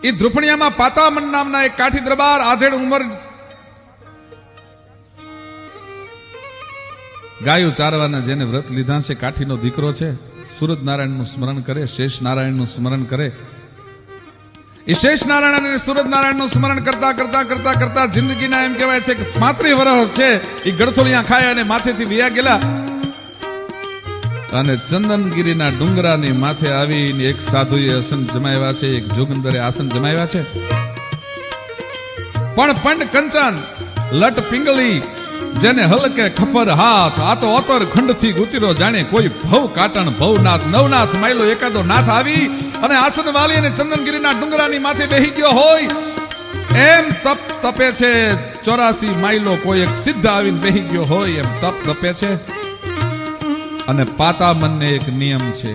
એ ધ્રુપણિયામાં પાતામન નામના એક કાઠી દરબાર આધેડ ઉંમર ગાયો ચારવાના જેને વ્રત લીધા છે, કાઠીનો દીકરો છે, સૂરજ નારાયણનું સ્મરણ કરે, શેષ નારાયણનું સ્મરણ કરે. એ શેષ નારાયણ અને સૂરજ નારાયણનું સ્મરણ કરતા કરતા કરતા કરતા જિંદગીના એમ કહેવાય છે કે 35 વર્ષ છે એ ગળથોલિયા ખાયા અને માથેથી વિયા ગયેલા. અને ચંદનગીરીના ડુંગરાની માથે આવીને એક સાધુએ આસન જમાવ્યા છે, એક જોગંદરે આસન જમાવ્યા છે. પણ પંડ કંચન લટ પિંગલી જેને હલકે ખપર હાથ, આ તો ઓતર ખંડથી ગુતીરો જાણે કોઈ ભવ કાટણ ભવનાથ નવનાથ માયલો એકાદો નાથ આવી અને આસન વાલી અને ચંદનગીરીના ડુંગરાની માથે બેહી ગયો હોય એમ તપ તપે છે. 84 માયલો કોઈ એક સિદ્ધ આવીને બેહી ગયો હોય એમ તપ તપે છે. અને પાતામનને એક નિયમ છે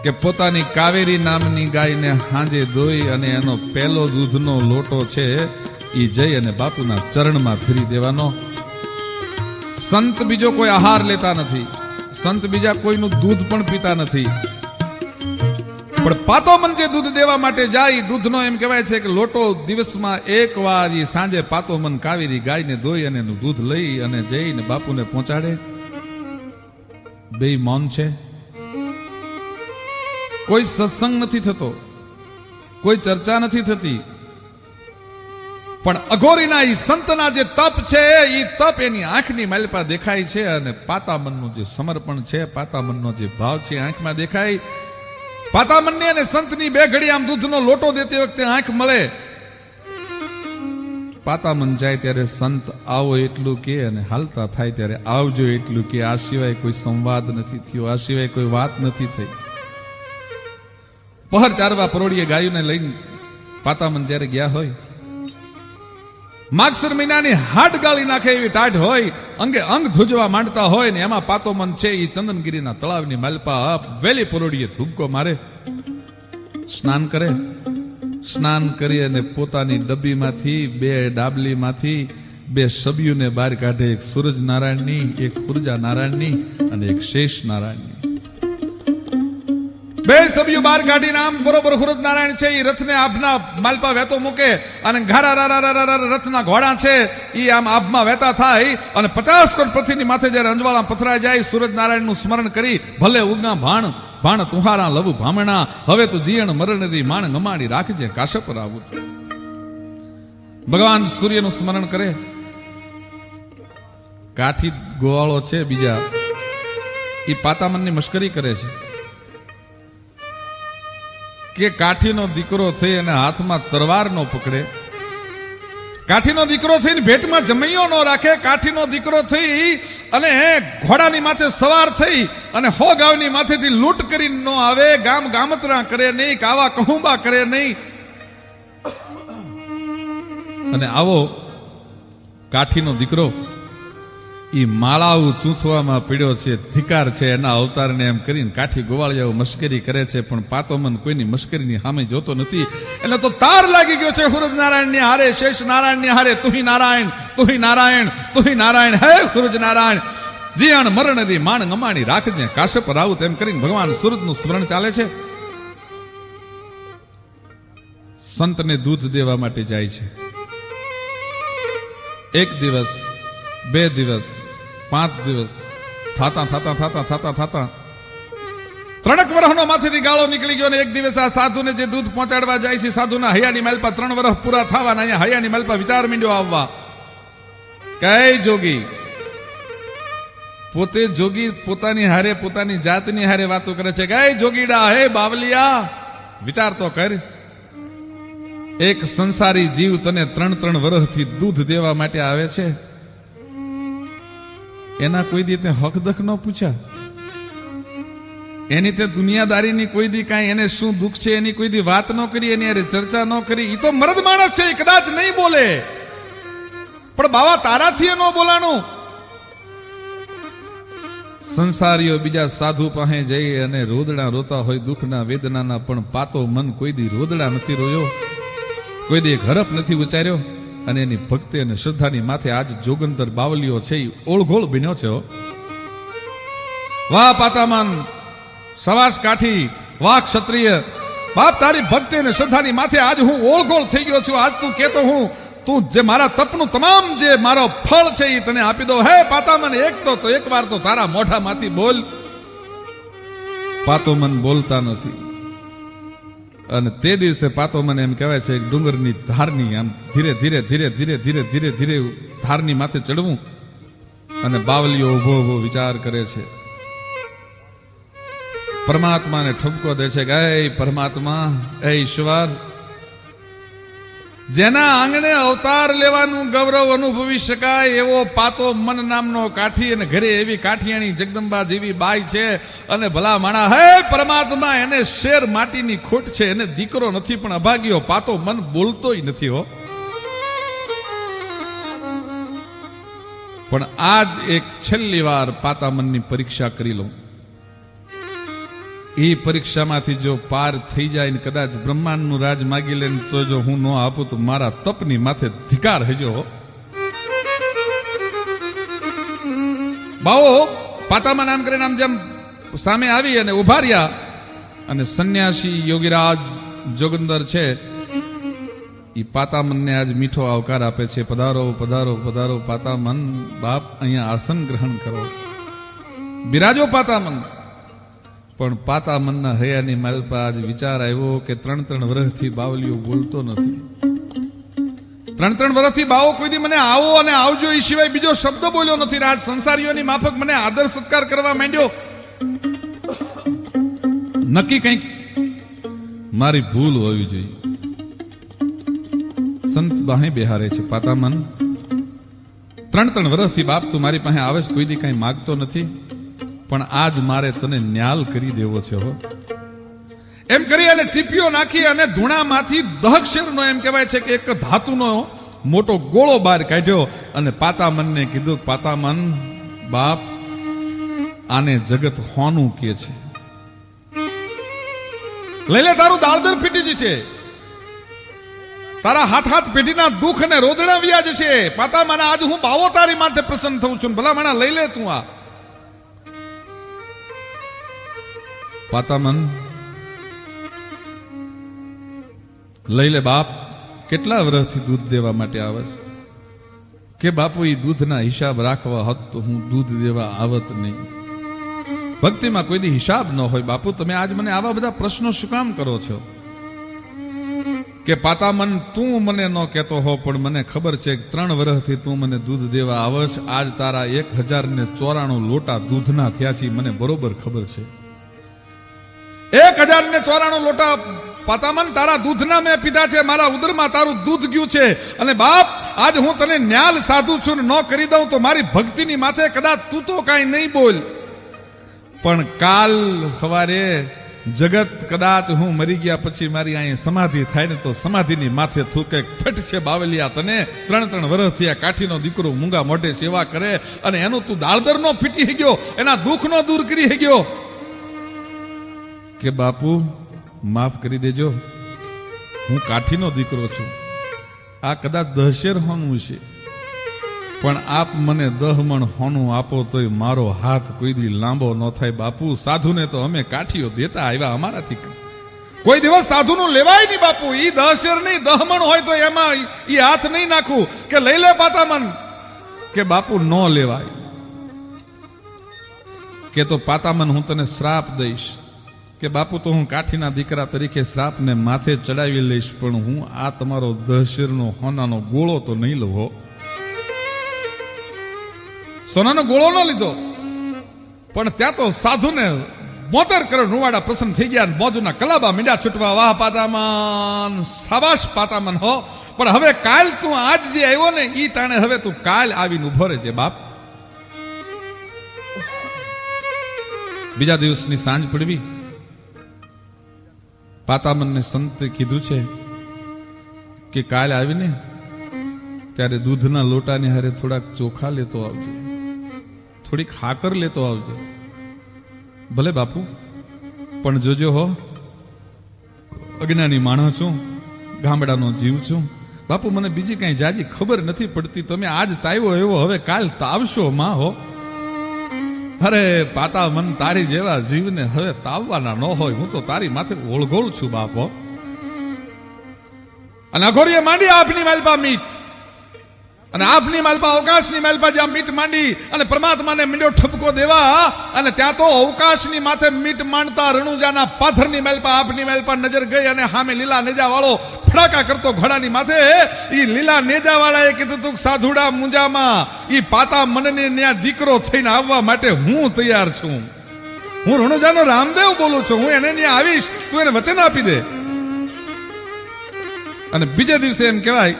કે પોતાની કાવેરી નામની ગાયને હાંજે ધોઈ અને એનો પહેલો દૂધનો લોટો છે ઈ જઈ અને બાપુના ચરણમાં ફેરી દેવાનો. સંત બીજો કોઈ આહાર લેતા નથી, સંત બીજા કોઈનું દૂધ પણ પીતા નથી, પણ પાતોમન જે દૂધ દેવા માટે જાય, દૂધનો એમ કહેવાય છે કે લોટો દિવસમાં એક વાર એ સાંજે પાતોમન કાવેરી ગાયને ધોઈ અને એનું દૂધ લઈ અને જઈને બાપુને પહોંચાડે. બે મૌન છે, કોઈ સત્સંગ નથી થતો, કોઈ ચર્ચા નથી થતી, પણ અઘોરીના ઈ સંતના જે તપ છે એ તપ એની આંખની માલપા દેખાય છે. અને પાતામનનું જે સમર્પણ છે, પાતામનનો જે ભાવ છે આંખમાં દેખાય. પાતામનની અને સંતની બે ઘડી આમ દૂધનો લોટો દેતી વખતે આંખ મળે. પાતામન જાય ત્યારે સંત આવો એટલું કે અને હાલતા થાય ત્યારે આવજો એટલું કે. આ સિવાય કોઈ સંવાદ નથી થયો, આ સિવાય કોઈ વાત નથી થઈ. પહર ચારવા પરોડીએ ગાયોને લઈને પાતામન જ્યારે ગયા હોય, માગસર મહિનાની હાડ ગાળી નાખે એવી ટાઢ હોય, અંગે અંગ ધ્રુજવા માંડતા હોય ને એમાં પાતોમન છે એ ચંદનગીરીના તળાવની માલપા વેલી પરોડીએ ધુબકો મારે, સ્નાન કરે. સ્નાન કરી અને પોતાની ડબ્બીમાંથી બે ડાબલીમાંથી બે સબીયુને બહાર કાઢે, એક સૂરજ નારાયણની, એક ઉર્જા નારાયણની અને એક શેષ નારાયણની. બે સબીયુ બહાર કાઢીને આમ બરોબર સૂરજ નારાયણ છે એ રથને આભના માલપા વહેતો મૂકે અને ઘારા રથના ઘોડા છે એ આમ આભમાં વહેતા થાય અને 50 કરોડ પૃથ્વીની માથે જયારે અંજવાળા પથરાઈ જાય, સૂરજ નારાયણનું સ્મરણ કરી ભલે ઉગા ભાણ ભાણ તુહારા લવ ભામણા, હવે તો જીયણ મરણરી માણ ગમાડી રાખજે કાશપ આવું. ભગવાન સૂર્યનું સ્મરણ કરે. કાઠી ગોવાળો છે બીજા એ પાતામનની મશ્કરી કરે છે કે કાઠીનો દીકરો થઈ અને હાથમાં તરવાર નો પકડે, કાઠીનો દીકરો થઈને ભેટમાં જમૈયો ન રાખે, કાઠીનો દીકરો થઈ અને ઘોડાની માથે સવાર થઈ અને 100 ગામની માથેથી લૂંટ કરીને ન આવે, ગામ ગામતરા કરે નહીં, કાવા કહુંબા કરે નહીં. અને આવો કાઠીનો દીકરો ઈ માળાઓ ચૂંથવામાં પીડ્યો છે, ધિકાર છે એના અવતારને એમ કરીને કાઠી ગોવાળિયાઓ મશ્કરી કરે છે. પણ પાતોમન કોઈની મશ્કરીની સામે જોતો નથી. એટલે તો તાર લાગી ગયો છે સૂરજ નારાયણની હારે, શેષ નારાયણની હારે. તુહી નારાયણ, તુહી નારાયણ, તુહી નારાયણ, હે સૂરજ નારાયણ, જીયણ મરણરી માણ ગમાણી રાખજે કાશપ રાવું. તેમ કરીને ભગવાન સૂરજનું સ્મરણ ચાલે છે. સંતને દૂધ દેવા માટે જાય છે. 1 દિવસ, 2 દિવસ, 5 દિવસ થાતા 3 વર્ષનો માથેથી ગાળો નીકળી ગયો. ને એક દિવસ આ સાધુને જે દૂધ પહોંચાડવા જાય છે, સાધુના હૈયાની માલપા 3 વર્ષ પૂરા થવાના. અહીંયા હૈયાની માલપા વિચાર મીંડ્યો આવવા. કઈ જોગી પોતે જોગી પોતાની હારે પોતાની જાતની હારે વાતો કરે છે. કઈ જોગીડા, હે બાવલિયા વિચાર તો કર. એક સંસારી જીવ તને 3 વર્ષથી દૂધ દેવા માટે આવે છે, એના કોઈ દી તે હક દખ ન પૂછ્યા, એની તે દુનિયાદારીની કોઈ દી કાંઈ એને શું દુઃખ છે એની કોઈ દી વાત ન કરી, એની અરે ચર્ચા ન કરી. એ તો મરદ માણસ છે, એ કદાચ નહીં બોલે, પણ બાવા તારાથી એ ન બોલાણું. સંસારીઓ બીજા સાધુ પાસે જઈ અને રોદડા રોતા હોય દુઃખના વેદનાના, પણ પાતો મન કોઈ દી રોદડા નથી રોયો, કોઈ દી હરફ નથી ઉચ્ચાર્યો. અને એની ભક્તિ અને શ્રદ્ધાની માથે આજ જોગંદર બાવલીઓ છે એ ઓળઘોળ બન્યો છે. વાહ પાતામન, સવાસ કાઠી, વાહ ક્ષત્રિય, બાપ તારી ભક્તિ અને શ્રદ્ધાની માથે આજ હું ઓળઘોળ થઈ ગયો છું. આજ તું કહેતો હું તું જે મારા તપનું તમામ જે મારો ફળ છે એ તને આપી દો. હે પાતામન, એક વાર તો તારા મોઢામાંથી બોલ. પાતોમન બોલતા નથી. અને તે દિવસે પાતોમન એમ કહેવાય છે ડુંગરની ધારની આમ ધીરે ધીરે ધીરે ધીરે ધીરે ધીરે ધીરે ધારની માથે ચડવું. અને બાવલીઓ ઉભો ઉભો વિચાર કરે છે. પરમાત્માને ઠપકો દે છે કે હે પરમાત્મા, હે ઈશ્વર, જેના આંગણે અવતાર લેવાનું ગૌરવ અનુભવી શકાય એવો પાતો મન નામનો કાઠી, અને ઘરે એવી કાઠિયાણી જગદંબા જેવી બાઈ છે. અને ભલા માણા, હે પરમાત્મા, એને શેર માટીની ખોટ છે, એને દીકરો નથી પણ અભાગ્યો પાતો મન બોલતોય નથી હો. પણ આજ એક છેલ્લી વાર પાતામનની પરીક્ષા કરી લઉં. એ પરીક્ષામાંથી જો પાર થઈ જાય ને કદાચ બ્રહ્માંડનું રાજ માગી લે તો જો હું ન આપું તો મારા તપની માથે ધિકાર હજો. બાવો પાતામાં નામ કરીને આમ જેમ સામે આવી અને ઉભા રહ્યા. અને સંન્યાસી યોગીરાજ જોગંદર છે એ પાતામનને આજ મીઠો આવકાર આપે છે. પધારો પધારો પધારો પાતામન બાપ, અહીંયા આસન ગ્રહણ કરો, બિરાજો પાતામન. પણ પાતામનના હૈયાની માલ પર આજ વિચાર આવ્યો કે 3 વર્ષથી બાવલીઓ બોલતો નથી. 3 વર્ષથી બાવો કોઈ દી મને આવો અને આવજો એ સિવાય બીજો શબ્દ બોલ્યો નથી. રાજ સંસારીઓની માફક મને આદર સત્કાર કરવા માંડ્યો. નક્કી કંઈક મારી ભૂલ હોવી જોઈએ. સંત બાહે બેહારે છે, પાતામન 3 વર્ષથી બાપ તું મારી પાસે આવે કોઈ દી કઈ માગતો નથી, પણ આજ મારે તને ન્યાલ કરી દેવો છે હો. એમ કરી અને ચીપીઓ નાખી અને ધૂણામાંથી દહક્ષરનો એમ કહેવાય છે કે એક ધાતુનો મોટો ગોળો બહાર કાઢ્યો. અને પાતામનને કીધું, પાતામન બાપ, આને જગત હોનું કે છે, લઈ લે, તારું દાળદર ફીટી જશે, તારા હાથ પેઢીના દુઃખ અને રોદણા વ્યા જશે. પાતામન, આજ હું બાવો તારી માથે પ્રસન્ન થઉં છું, ભલા માણા લઈ લે તું આ. પાતામન, લઈ લે બાપ. કેટલા વર્ષથી દૂધ દેવા માટે આવે છે? કે બાપુ એ દૂધના હિસાબ રાખવા હોત તો હું દૂધ દેવા આવત નહીં. ભક્તિમાં કોઈ દી હિસાબ ન હોય. બાપુ તમે આજ મને આવા બધા પ્રશ્નો શું કામ કરો છો? કે પાતામન, તું મને ન કહેતો હો પણ મને ખબર છે કે 3 વર્ષથી તું મને દૂધ દેવા આવશ. આજ તારા 1094 લોટા દૂધના થયા છે, મને બરોબર ખબર છે. 1094 લોટા પાતામન તારા દૂધના મેં પીધા છે. મારા ઉદરમાં તારું દૂધ ગયું છે. અને બાપ, આજ હું તને ન્યાલ સાધુ છું ને ન કરી દઉં તો મારી ભક્તિની માથે કદાચ તું તો કાંઈ નહીં બોલ. પણ કાલ સવારે જગત કદાચ હું મરી ગયા પછી મારી અહીં સમાધિ થાય ને તો સમાધિની માથે થૂકે ફટ છે બાવલિયા તને. 3 વર્ષથી આ કાઠીનો દીકરો મૂંગા મોઢે સેવા કરે અને એનું તું દાળદર નો ફીટી ગયો, એના દુઃખ નો દૂર કરી ગયો. કે બાપુ માફ કરી દેજો, હું કાઠીનો દીકરો છું. આ કદાચ 10 શેર હોનું છે, પણ આપ મને 10 મણ હોનું આપો તોય મારો હાથ કોઈ દી લાંબો ન થાય. બાપુ, સાધુને તો અમે કાઠીઓ દેતા આવ્યા, અમારાથી કોઈ દિવસ સાધુનું લેવાય નહીં. બાપુ, ઈ 10 શેર નહીં 10 મણ હોય તો એમાં ઈ હાથ નહીં નાખું. કે લઈ લે પાતામન. કે બાપુ ન લેવાય. કે તો પાતામન, હું તને શ્રાપ દઈશ. કે બાપુ, તો હું કાઠીના દીકરા તરીકે શ્રાપને માથે ચડાવી લઈશ, પણ હું આ તમારો 10 શેરનો હોનાનો ગોળો તો નહીં લઉં હો. સોનાનો ગોળો ન લીધો, પણ ત્યાં તો સાધુને 72 કરોડ રૂવાડા પ્રસન્ન થઈ ગયા. મોજુના કલાબા મીંડા છૂટવા. વાહ પાતામન, શાબાશ પાતામન હો. પણ હવે કાલ તું આજ જે આવ્યો ને ઈ ટાણે હવે તું કાલ આવીને ઉભો રહેજે બાપ. બીજા દિવસની સાંજ પડવી. પાતામનને સંતે કીધું છે કે કાલ આવીને ત્યારે દૂધના લોટાની હારે થોડાક ચોખા લેતો આવજો, થોડીક હાકર લેતો આવજો. ભલે બાપુ, પણ જોજો હો, અજ્ઞાની માણસ છું, ગામડાનો જીવ છું. બાપુ, મને બીજી કઈ જાજી ખબર નથી પડતી. તમે આજ તાવ્યો એવો હવે કાલ તાવશો માં હો. અરે પાતા મન, તારી જેવા જીવને હવે તાવવાના ન હોય. હું તો તારી માથે ઓળઘોળ છું બાપો. અને અઘોરીએ માંડી આપની માલપા મીટ, અને આપની માલપા અવકાશની માલપા જ્યાં મીટ માંડી અને પરમાત્માને મીંડો ઠપકો દેવા, અને ત્યાં તો અવકાશની માથે મીટ માંડતા રણુજાના પાથરની માલપા આપની માલપા નજર ગઈ, અને સામે લીલા નેજા વાળો ફડાકા કરતો ઘોડાની માથે ઈ લીલા નેજા વાળાએ કીધું તું સાધુડા મુંજામાં ઈ પાતા મનને ન્યા દીકરો થઈને આવવા માટે હું તૈયાર છું. હું રણુજાનો રામદેવ બોલું છું. હું એને ન્યા આવીશ, તું એને વચન આપી દે. અને બીજે દિવસે એમ કહેવાય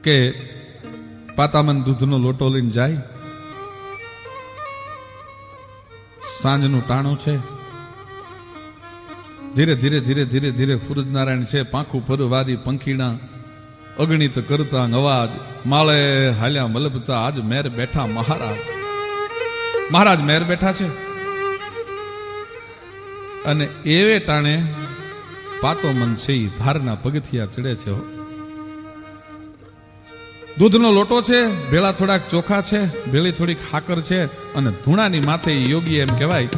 કે પાતામન દૂધનો લોટો લઈને જાય. સાંજનું ટાણું છે. ધીરે ધીરે ધીરે ધીરે ધીરે સૂરજનારાયણ છે, પાંખું ફરવારી પંખીણા અગણિત કરતા અવાજ માળે હાલ્યા મલબતા. આજ મેર બેઠા મહારાજ, મહારાજ મેર બેઠા છે. અને એવે ટાણે પાતો મન છે ઈ ધારના પગથિયા ચડે છે. દૂધનો લોટો છે, ભેળા થોડાક ચોખા છે, ભેળી થોડીક ખાકર છે, અને ધૂણાની માથે યોગી એમ કહેવાય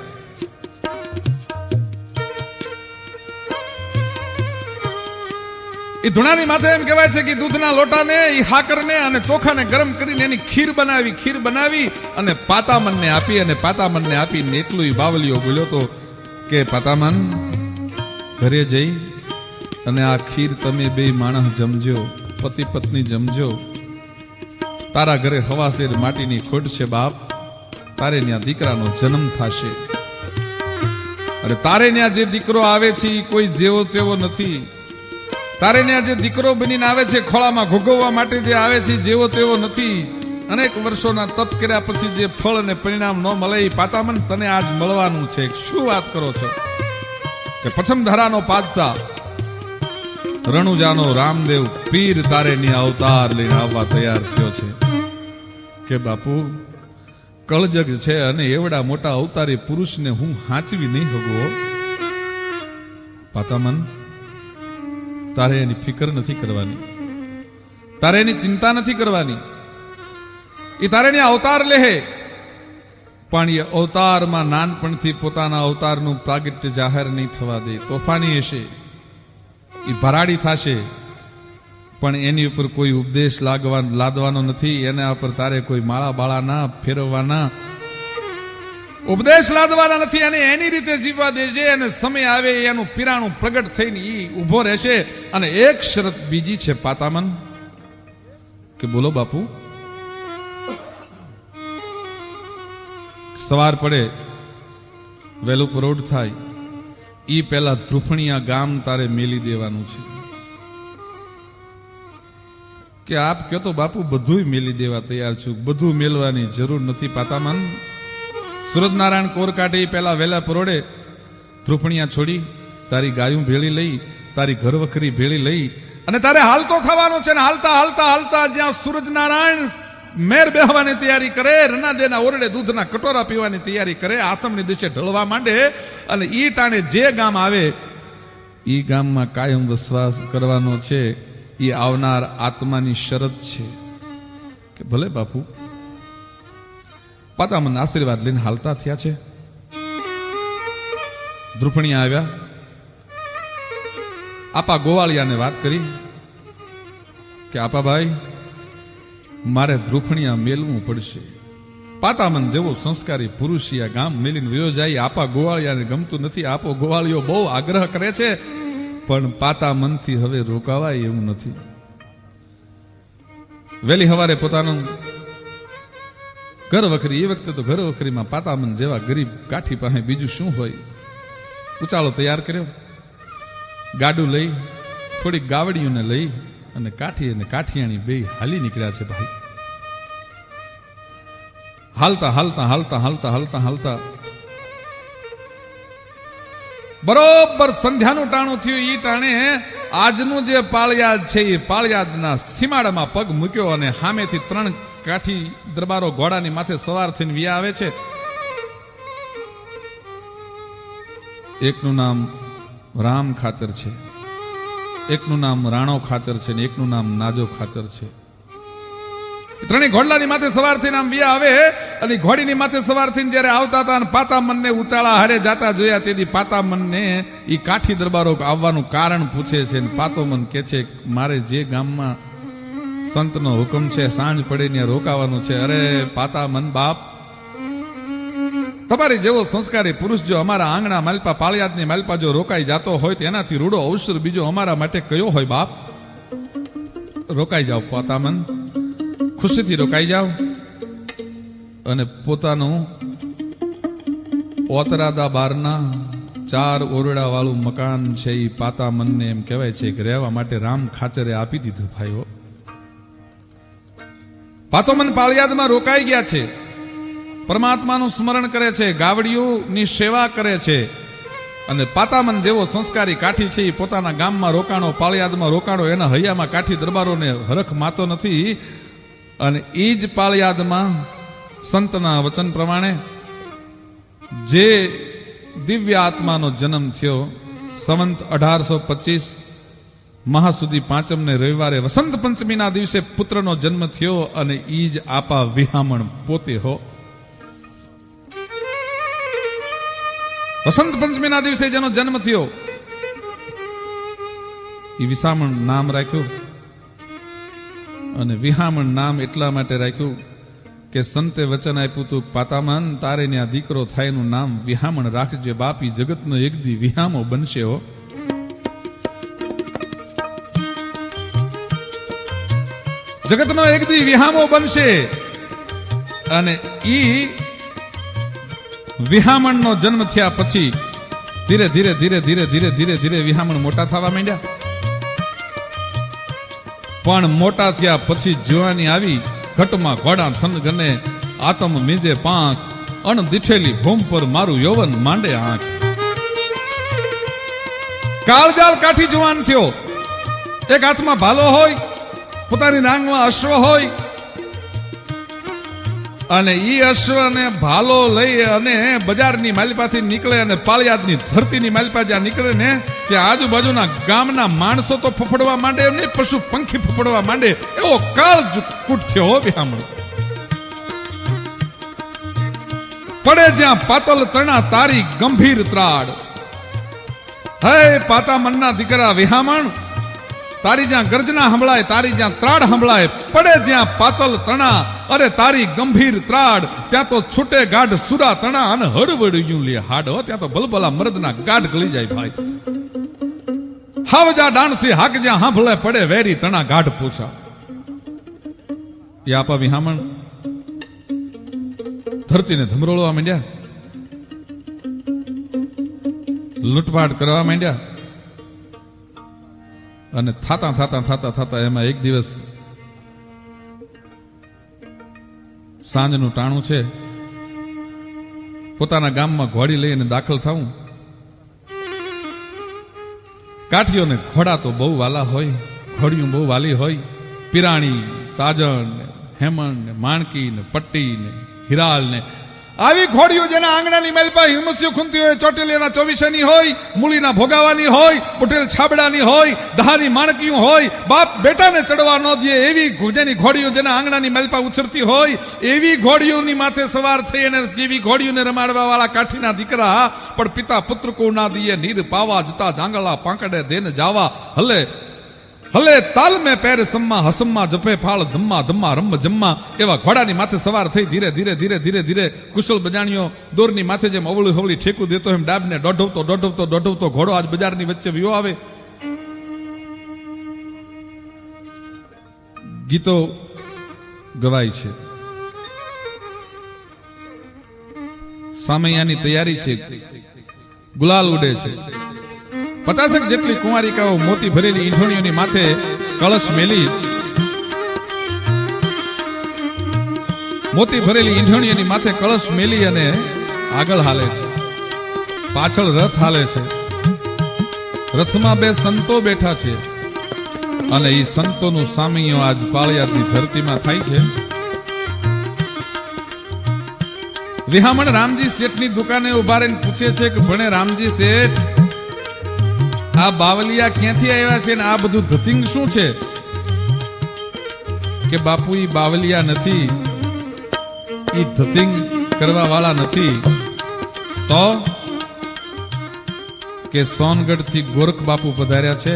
એ ધૂણાની માથે એમ કહેવાય છે કે દૂધના લોટાને ઈ ખાકરને અને ચોખાને ગરમ કરીને એની ખીર બનાવી અને પાતામનને આપી. અને પાતામનને આપીને એટલું ઈ બાવલીઓ બોલ્યો તો કે પાતામન ઘરે જઈ અને આ ખીર તમે બે માણસ જમજો, પતિ પત્ની જમજો. તારા ઘરે હવાસેર માટીની ખોટ છે બાપ. તારે ત્યાં દીકરાનો જન્મ થશે. અને તારે ત્યાં જે દીકરો આવે છે એ કોઈ જેવો તેવો નથી. તારે ત્યાં જે દીકરો બનીને આવે છે ખોળામાં ઘોગવવા માટે જે આવે છે જેવો તેવો નથી. અનેક વર્ષોના તપ કર્યા પછી જે ફળ અને પરિણામ ન મળે એ પાતામન તને આજ મળવાનું છે. શું વાત કરો છો કે પછમ ધારાનો પાદશાહ રણુજાનો રામદેવ પીર તારે ની અવતાર લઈને આવવા તૈયાર થયો છે. કે બાપુ કળજગ છે અને એવડા મોટા અવતારી પુરુષને હું હાંચવી નહીં હગો. પાતામન તારે એની ફિકર નથી કરવાની, તારે એની ચિંતા નથી કરવાની. એ તારે ની અવતાર લેહે, પણ એ અવતારમાં નાનપણથી પોતાના અવતારનું પ્રાગટ્ય જાહેર નહીં થવા દે. તોફાની હશે, એ ભરાડી થશે, પણ એની ઉપર કોઈ ઉપદેશ લાદવાનો નથી. એના ઉપર તારે કોઈ માળા બાળા ના ફેરવવાના, ઉપદેશ લાદવાના નથી. અને એની રીતે જીવવા દેજે. અને સમય આવે એનું પીરાણું પ્રગટ થઈને ઈ ઉભો રહેશે. અને એક શરત બીજી છે પાતામન કે બોલો બાપુ. સવાર પડે વહેલું પરોઢ થાય ઈ પેલા ધ્રુફણિયા ગામ તારે મેલી દેવાનું છે. કે આપ કહો તો બાપુ બધું મેલી દેવા તૈયાર છું. બધું મેલવાની જરૂર નથી પાતામન. સૂરજનારાયણ કોર કાઢે પેલા વહેલા પરોડે ધ્રુફણિયા છોડી તારી ગાયું ભેળી લઈ, તારી ઘર વખરી ભેળી લઈ અને તારે હાલતો થવાનો છે. ને હાલતા હાલતા હાલતા જ્યાં સૂરજનારાયણ મેર બેહવાની તૈયારી કરે, રનાદેના ઓરડે દૂધના કટોરા પીવાની તૈયારી કરે, આથમની દિશે ઢળવા માંડે, અને ઈ ટાણે જે ગામ આવે ઈ ગામમાં કાયમ વસવાસ કરવાનો છે. ઈ આવનાર આત્માની શરત છે. કે ભલે બાપુ. પાતામન આશીર્વાદ લઈને હાલતા થયા છે. ધ્રુપણિયા આવ્યા, આપા ગોવાળિયાને વાત કરી કે આપા ભાઈ મારે ધ્રુપણિયા મેલવું પડશે. પાતામન જેવો સંસ્કારી પુરુષ આ ગામ મેલીને વયો જાય. આપા ગોવાળિયાને ગમતું નથી. આપો ગોવાળિયો બહુ આગ્રહ કરે છે, પણ પાતામનથી હવે રોકાવાય એવું નથી. વહેલી સવારે પોતાનું ઘર વખરી, એ વખતે તો ઘર વખરીમાં પાતામન જેવા ગરીબ કાઠી પાસે બીજું શું હોય, ઉચાળો તૈયાર કર્યો. ગાડું લઈ, થોડીક ગાવડીઓને લઈ અને કાઠી અને કાઠિયાણી બે હાલી નીકળ્યા છે ભાઈ. હાલતા હાલતા હાલતા હાલતા હાલતા હાલતા બરોબર સંધ્યાનું ટાણું થયું. ઈ ટાણે આજનું જે પાળિયાદ છે એ પાળિયાદના સીમાડામાં પગ મૂક્યો અને સામેથી 3 કાઠી દરબારો ઘોડાની માથે સવાર થઈને વિયા આવે છે. એકનું નામ રામ ખાચર છે, એકનું નામ રાણો ખાચર છે, ને એકનું નામ નાજો ખાચર છે. ત્રણેય ઘોડલાની માથે સવાર થઈને આમ વ્યા આવે અને ઘોડીની માથે સવાર થઈને જયારે આવતા હતા અને પાતામનને ઉચાળા હારે જાતા જોયા તેથી પાતામનને ઈ કાઠી દરબારો આવવાનું કારણ પૂછે છે અને પાતોમન કે છે મારે જે ગામમાં સંતનો હુકમ છે સાંજ પડે ત્યાં રોકાવાનું છે. અરે પાતામન બાપ, તમારી જેવો સંસ્કારી પુરુષ જો અમારા આંગણા માલપા પાળિયાદની માલપા જો રોકાઈ જાતો હોય તો એનાથી રૂડો અવસર બીજો અમારા માટે કયો હોય બાપ? રોકાઈ જાઓ પાતામન, ખુશીથી રોકાઈ જાઓ. અને પોતાનું ઓતરાદા બારના 4 ઓરડા વાળું મકાન છે એ પાતામનને એમ કહેવાય છે કે રહેવા માટે રામ ખાચરે આપી દીધું. ભાઈઓ, પાતોમન પાળિયાદમાં રોકાઈ ગયા છે, પરમાત્માનું સ્મરણ કરે છે, ગાવડીઓની સેવા કરે છે. અને પાતામન જેવો સંસ્કારી કાઠી છે એ પોતાના ગામમાં રોકાણો, પાળિયાદમાં રોકાણો, એના હૈયામાં કાઠી દરબારોને હરખ માતો નથી. અને એ જ પાળિયાદમાં સંતના વચન પ્રમાણે જે દિવ્ય આત્માનો જન્મ થયો સંવંત 1825 મહાસુદી પાંચમને રવિવારે વસંત પંચમીના દિવસે પુત્રનો જન્મ થયો અને ઈ જ આપા વિહામણ પોતે હો. વસંત પંચમીના દિવસે જેનો જન્મ થયો એ વિસામણ નામ રાખ્યું. અને વિહામણ નામ એટલા માટે રાખ્યું કે સંતે વચન આપ્યું તું પાતામન તારે ને આ દીકરો થાય એનું નામ વિહામણ રાખજે બાપી, જગતનો એક દી વિહામો બનશે હો. જગતનો એક દી વિહામો બનશે. અને ઈ વિહામણનો જન્મ થયા પછી ધીરે ધીરે ધીરે ધીરે ધીરે ધીરે ધીરે વિહામણ મોટા થવા માંડ્યા. પણ મોટા થયા પછી જુવાની આવી, ઘટમાં ઘોડા થન ગને, આતમ મીજે પાંખ, અણ દીઠેલી ભૂમ પર મારું યૌવન માંડે આંખ. કાળજાલ કાઠી જુવાન થયો. એક હાથમાં ભાલો હોય, પોતાની નાંગમાં અશ્વ હોય, અને ઈ અશ્વને ભાલો લઈ અને બજારની માલિપાથી નીકળે અને પાળિયાદની ધરતીની માલિપા જ્યાં નીકળે ને ત્યાં આજુબાજુના ગામના માણસો તો ફફડવા માંડે, એમને પશુ પંખી ફફડવા માંડે, એવો કાળ કૂટ થયો હો વિહામણ. પડે જ્યાં પાતલ તણા તારી ગંભીર ત્રાડ. હે પાતામનના દીકરા વિહામણ, તારી જ્યાં ગર્જના સંભળાય, તારી જ્યાં ત્રાડ સંભળાય, પડે જ્યાં પાતલ તણા, અરે તારી ગંભીર ત્રાડ, ત્યાં તો છૂટે ગાઢ સુરા તણા અને હળવળિયું લે હાડ. ત્યાં તો બલબલા મર્દના ગાઢ ગળી જાય ભાઈ. હાવજા ડાણસી હાક જ્યાં સાંભળે, પડે વેરી તણા ગાઢ પૂછા. એ આપા વિહામણ ધરતીને ધમરોળવા માંડ્યા, લૂંટપાટ કરવા માંડ્યા. અને થાતા થાતા થાતા થાતા એમાં એક દિવસ સાંજનું ટાણું છે, પોતાના ગામમાં ઘોડી લઈને દાખલ થવું. કાઠીઓને ઘોડા તો બહુ વાલા હોય, ઘોડિયું બહુ વાલી હોય. પિરાણી, તાજણ, હેમણ, માણકી ને પટ્ટી ને હિરાલ ને આવી ઘોડીઓ જેના આંગણાની મેલપા હિમસ્યુ ખૂંતી હોય, ચોટેલીના 24ની હોય, મૂલીના ભોગાવાની હોય, પટેલ છાબડાની હોય, દહાની માણકીઓ હોય, બાપ બેટાને ચડવા ન દે એવી જેની ઘોડીઓ જેના આંગણાની મેલપા ઉછરતી હોય, એવી ઘોડીઓની માથે સવાર થઈ અને એવી ઘોડીઓને રમાડવા વાળા કાઠીના દીકરા. પણ પિતા પુત્ર કો ના દિયે નીર પાવા, જતા જાંગલા પાંકડે દેન જાવા. હલે હલે તાલ મેં પેર सम्मा હસમ્મા જપે ફાળ ધમ્મા ધમ્મા રમ જમ્મા. એવા ઘોડાની માથે સવાર થઈ ધીરે ધીરે ધીરે ધીરે ધીરે કુશળ બજાણીઓ દોરની માથે જેમ અવળી હવળી ઠેકું દેતો એમ ડાબને દોઢવતો દોઢવતો દોઢવતો ઘોડો આજ બજારની વચ્ચે વિયો આવે. ગીતો ગવાય છે, સામૈયાની તૈયારી છે, ગુલાલ ઉડે છે. 50 જેટલી કુંવારિકાઓ મોતી ભરેલી ઈંઠોણીઓની માથે કળશ મેલી, મોતી ભરેલી ઈંઠોણીઓની માથે કળશ મેલી અને આગળ હાલે છે, પાછળ રથ હાલે છે. રથમાં 2 સંતો બેઠા છે અને એ સંતોનું સામૈયો આજ પાળિયાદની ધરતીમાં થાય છે. વિહામણ રામજી શેઠની દુકાને ઉભા રહીને પૂછે છે કે ભણે રામજી શેઠ, આ બાવલિયા ક્યાંથી આવ્યા છે ને આ બધું ધતિંગ શું છે? કે બાપુ ઈ બાવલિયા નથી, ઈ ધતિંગ કરવા વાળા નથી, તો કે સોનગઢ થી ગોરખ બાપુ પધાર્યા છે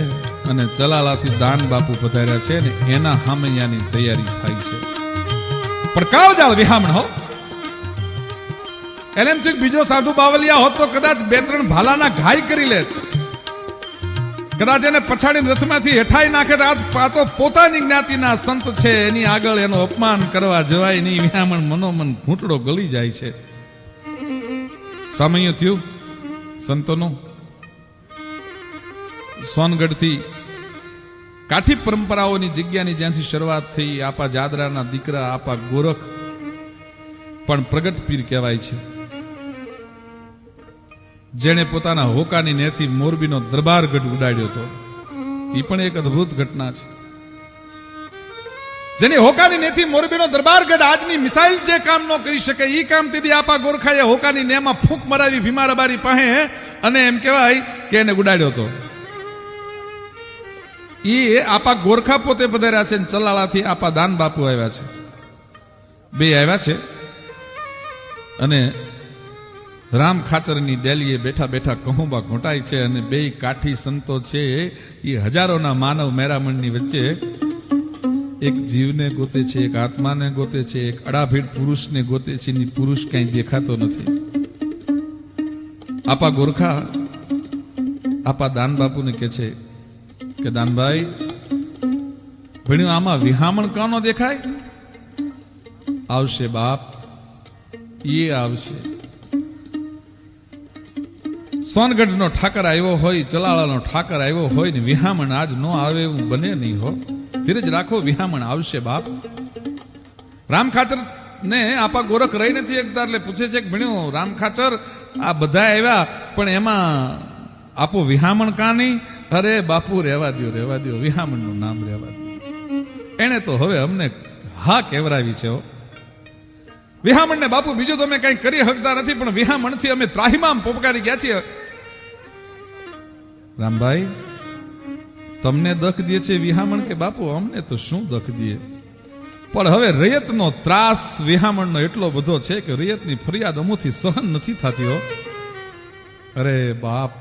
અને ચલાલાથી દાન બાપુ પધાર્યા છે ને એના હામૈયાની તૈયારી થાય છે. પણ કાવજાળ વિહામણ હો. એને એમ થયું બીજો સાધુ બાવલિયા હોત તો કદાચ બે ત્રણ ભાલાના ઘાય કરી લેત, કદાચ એને પછાડીને રથમાંથી હેઠાઈ નાખે. આ તો પોતાની જ્ઞાતિના સંત છે, એની આગળ એનું અપમાન કરવા જવાય નહીં. વિહામણ મનોમન ઘૂંટડો ગળી જાય છે. સામૈયું થયું સંતોનું. સોનગઢથી કાઠી પરંપરાઓની જગ્યાની જ્યાંથી શરૂઆત થઈ, આપા જાદરાના દીકરા આપા ગોરખ પણ પ્રગટ પીર કહેવાય છે, જેણે પોતાના હોકાની નેથી મોરબીનો દરબારગઢ ઉડાડ્યો હતો. એ પણ એક અદભુત ઘટના છે. જેની હોકાની નેથી મોરબીનો દરબારગઢ આજની મિસાઇલ જે કામ ન કરી શકે એ કામ તેથી આપા ગોરખાએ હોકાની નેમાં ફૂંક મરાવી ભીમા રબારી પાસે અને એમ કહેવાય કે એને ઉડાડ્યો હતો. એ આપા ગોરખા પોતે પધાર્યા છે, ચલાલાથી આપા દાન બાપુ આવ્યા છે. બે આવ્યા છે અને રામ ખાચરની ડેલીએ બેઠા બેઠા કહુંબા ઘોંટાય છે અને બે કાઠી સંતો છે એ હજારોના માનવ મેરામણની વચ્ચે એક જીવને ગોતે છે, એક આત્માને ગોતે છે, એક અડાભીડ પુરુષને ગોતે છે. પુરુષ કઈ દેખાતો નથી. આપા ગોરખા આપા દાન બાપુને કહે છે કે દાનભાઈ ભણ્યું આમાં વિહામણ કાનો દેખાય? આવશે બાપ, એ આવશે. સોનગઢનો ઠાકર આવ્યો હોય, ચલાળાનો ઠાકર આવ્યો હોય ને વિહામણ આજ નો આવે એવું બને નહીં હો. ધીરજ રાખો, વિહામણ આવશે બાપ. રામ ખાચર ને આપા ગોરખ રહી નથી એકતા એટલે પૂછે છે કે ભણ્યું રામ ખાચર આ બધા આવ્યા પણ એમાં આપો વિહામણ કા નહીં? અરે બાપુ રહેવા દો, વિહામણનું નામ રહેવા દો. એને તો હવે અમને હા કેવરાવી છે. વિહામણને બાપુ બીજું તમે કઈ કરી શકતા નથી, પણ વિહામણથી અમે ત્રાહિમામ પોપકારી ગયા છીએ. રામભાઈ તમને દખ દે છે વિહામણ કે બાપુ અમને તો શું દખ દે? પણ હવે રૈયતનો ત્રાસ વિહામણનો એટલો બધો છે કે રૈયતની ફરિયાદ અમુથી સહન નથી થતી હો. અરે બાપ,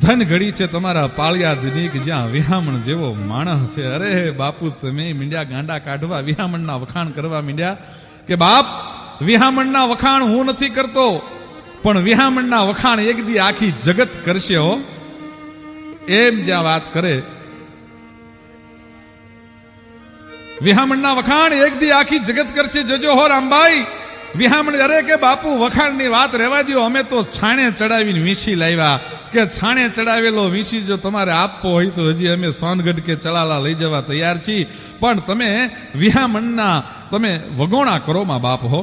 ધન ઘડી છે તમારા પાળિયા ધનિક જ્યાં વિહામણ જેવો માણસ છે. અરે બાપુ તમે મીંડ્યા ગાંડા કાઢવા, વિહામણના વખાણ કરવા મીંડ્યા કે બાપ વિહામણના વખાણ હું નથી કરતો, પણ વિહામણના વખાણ એક દી આખી જગત કરશે હો. એમ જ્યાં વાત કરે, વિહામણના વખાણ એક દી આખી જગત કરશે. જોજો હો રામભાઈ, વિહામણ અરે કે બાપુ વખાણની વાત રહેવા દો, અમે તો છાણે ચડાવીને વીંછી લાવ્યા કે છાણે ચડાવેલો વીંછી જો તમારે આપવો હોય તો હજી અમે સોનગઢ કે ચલાલા લઈ જવા તૈયાર છીએ, પણ તમે વિહામણના તમે વગોણા કરો માં બાપ હો.